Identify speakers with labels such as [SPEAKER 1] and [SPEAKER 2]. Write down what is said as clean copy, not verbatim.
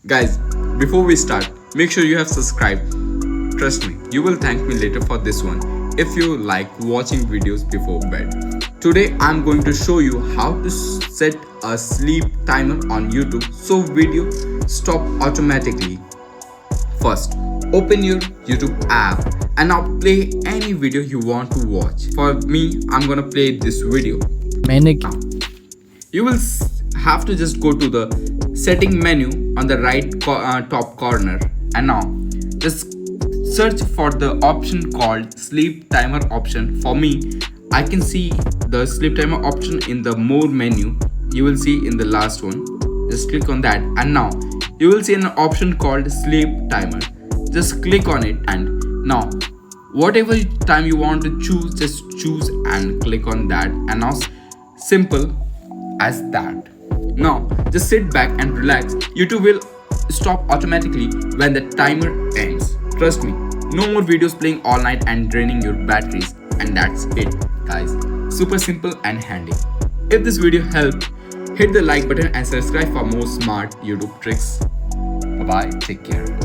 [SPEAKER 1] Guys, before we start, make sure you have subscribed. Trust me, you will thank me later for this one if you like watching videos before bed. Today I'm going to show you how to set a sleep timer on YouTube so video stop automatically. First, open your YouTube app and now play any video you want to watch. For me, I'm gonna play this video.
[SPEAKER 2] मैंने
[SPEAKER 1] Now, you will have to just go to the setting menu on the top corner, and now just search for the option called sleep timer option. For me, I can see the sleep timer option in the more menu. You will see in the last one. Just click on that, and now you will see an option called sleep timer. Just click on it, and now whatever time you want to choose, just choose and click on that, and now simple as that. Now just sit back and relax. YouTube will stop automatically when the timer ends. Trust me, no more videos playing all night and draining your batteries. And that's it, guys. Super simple and handy. If this video helped, hit the like button and subscribe for more smart YouTube tricks. Bye bye, take care.